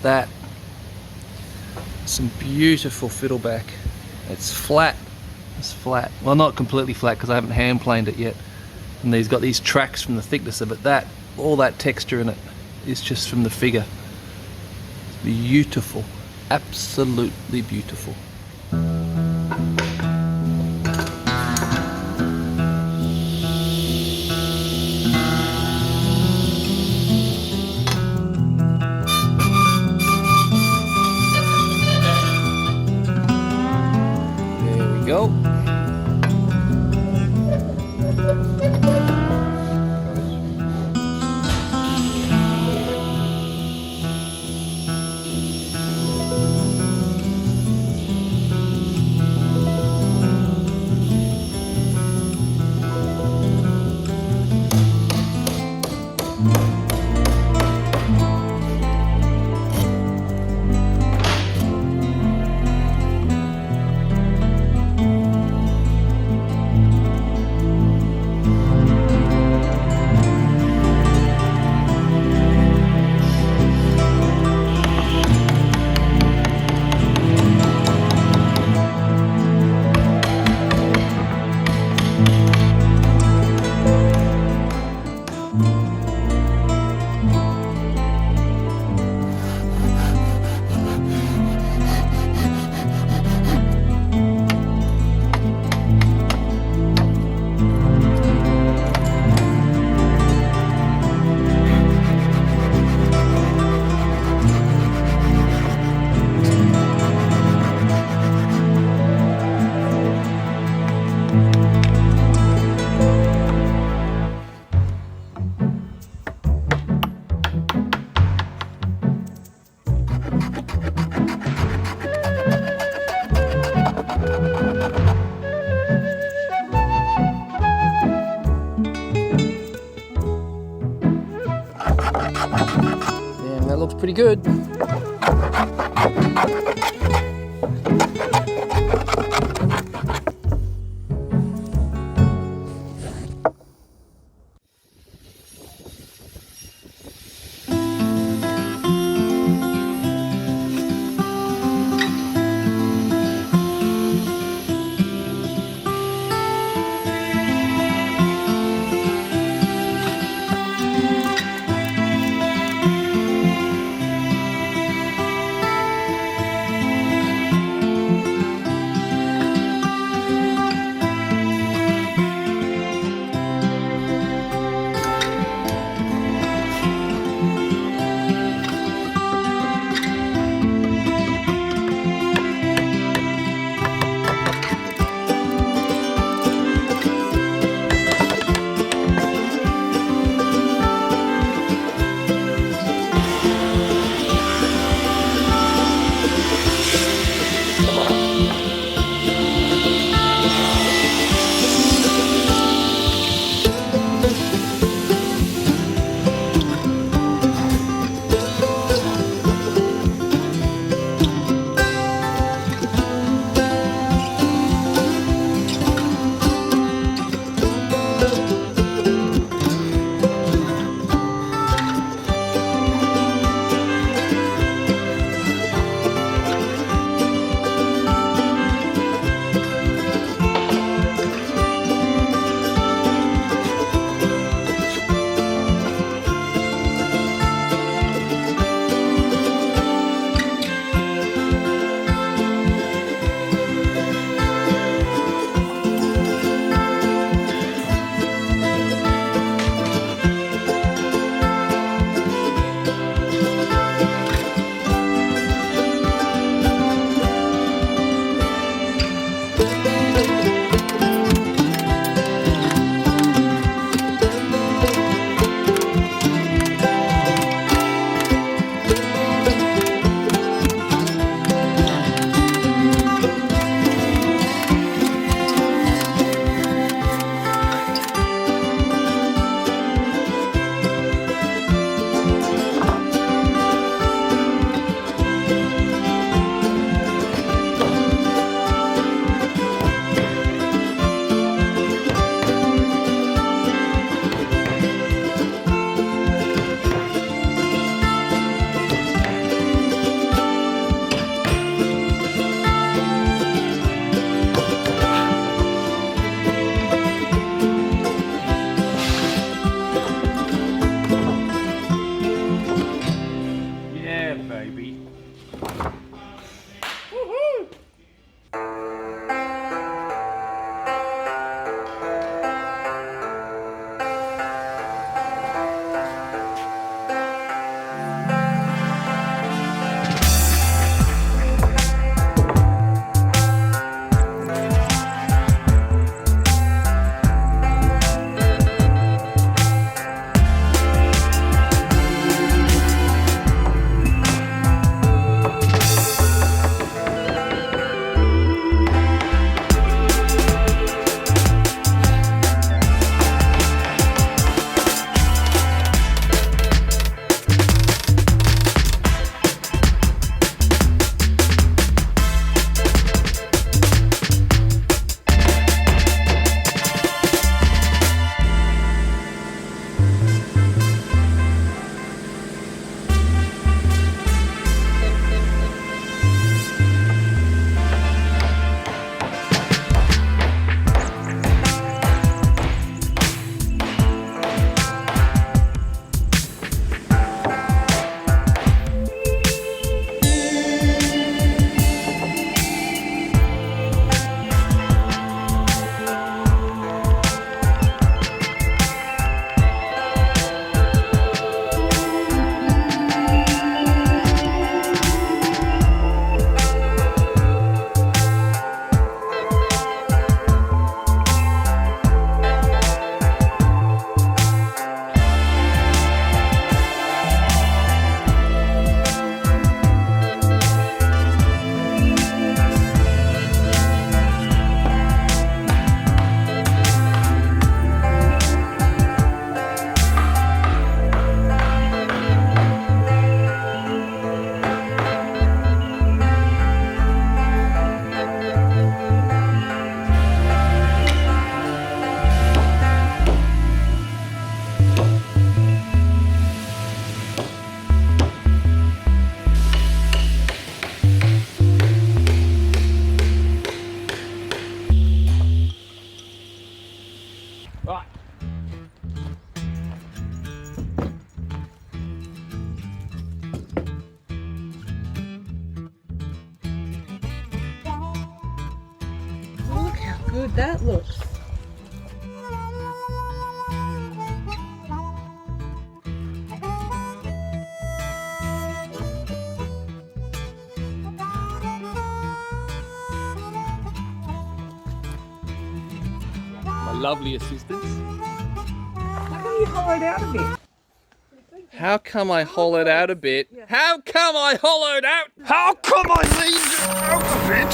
that. Some beautiful fiddleback. It's flat. It's flat. Well, not completely flat because I haven't hand planed it yet. And these got these tracks from the thickness of it. That, all that texture in it is just from the figure. It's beautiful. Absolutely beautiful. Go. Damn, that looks pretty good. good that looks. My lovely assistants. How come you hollowed out a bit? How come I hollowed out a bit? Yeah. How come I hollowed out? How come I leaned out a bit?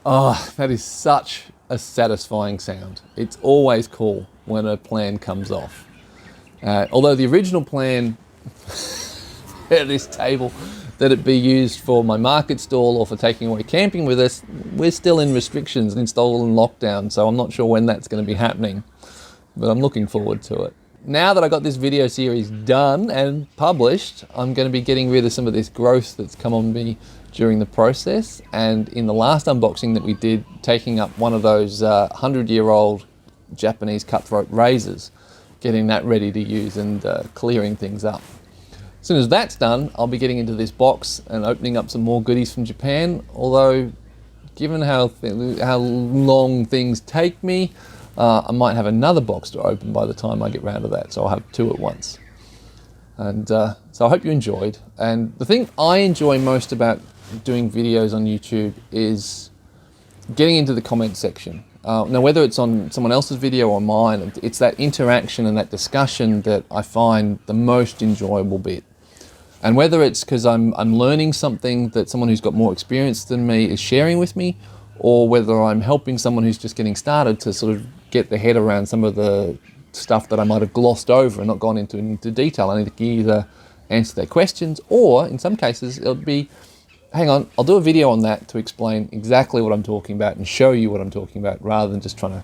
Oh, that is such a satisfying sound. It's always cool when a plan comes off. Although the original plan at this table, that it be used for my market stall or for taking away camping with us, we're still in restrictions and installed in lockdown, so I'm not sure when that's going to be happening, but I'm looking forward to it. Now that I got this video series done and published, I'm going to be getting rid of some of this growth that's come on me during the process, and in the last unboxing that we did, taking up one of those 100-year-old Japanese cutthroat razors, getting that ready to use and clearing things up. As soon as that's done, I'll be getting into this box and opening up some more goodies from Japan, although given how long things take me, I might have another box to open by the time I get round to that, so I'll have two at once. And so I hope you enjoyed. And the thing I enjoy most about doing videos on YouTube is getting into the comment section. Now, whether it's on someone else's video or mine, it's that interaction and that discussion that I find the most enjoyable bit. And whether it's because I'm learning something that someone who's got more experience than me is sharing with me, or whether I'm helping someone who's just getting started to sort of get their head around some of the stuff that I might have glossed over and not gone into detail. I need to either answer their questions, or in some cases it'll be, hang on, I'll do a video on that to explain exactly what I'm talking about and show you what I'm talking about, rather than just trying to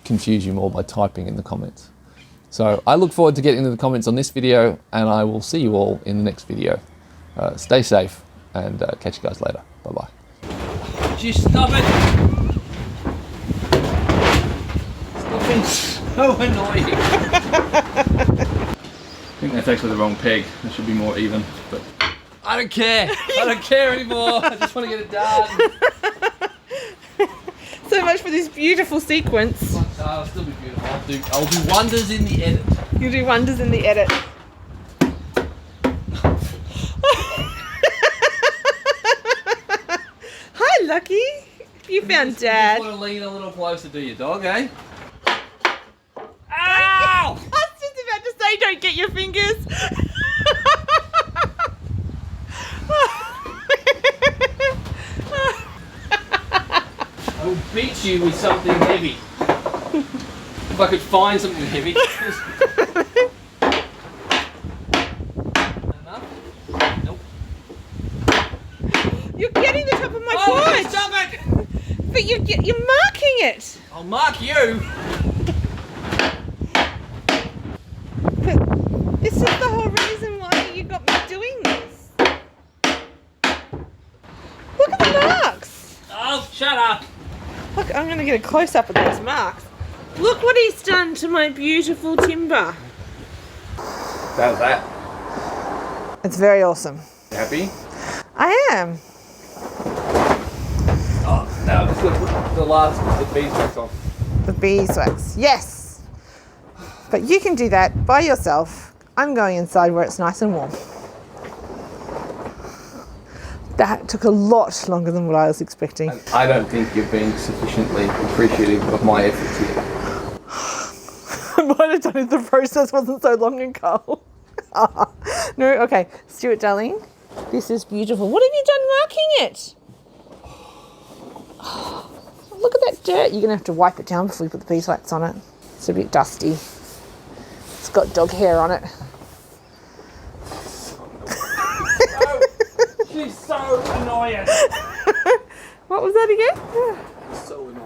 confuse you more by typing in the comments. So I look forward to getting into the comments on this video, and I will see you all in the next video. Stay safe, and catch you guys later. Bye-bye. Just stop it! Stop being so annoying. I think that's actually the wrong peg. It should be more even, but I don't care. I don't care anymore. I just want to get it done. So much for this beautiful sequence. It'll still be beautiful. I'll do wonders in the edit. You'll do wonders in the edit. Hi, Lucky. You found Dad. You just want to lean a little closer to your dog, eh? Ow! I was just about to say, don't get your fingers. I will beat you with something heavy. If I could find something heavy. Enough? Nope. You're getting the top of my Oh, foot. stop it! But you're marking it. I'll mark you. But this is the whole reason why you got me doing this. Look at the marks. Oh, shut up. Look, I'm going to get a close-up of those marks. Look what he's done to my beautiful timber. how's that? It's very awesome. Happy? I am. Oh, now I'm just going to put the last bit of beeswax on. The beeswax, yes. But you can do that by yourself. I'm going inside where it's nice and warm. That took a lot longer than what I was expecting. I don't think you've been sufficiently appreciative of my efforts here. I might have done it if the process wasn't so long ago. No, okay. Stuart, darling, this is beautiful. What have you done marking it? Look at that dirt. You're going to have to wipe it down before you put the beeswax on it. It's a bit dusty. It's got dog hair on it. She's so annoying. What was that again? So annoying.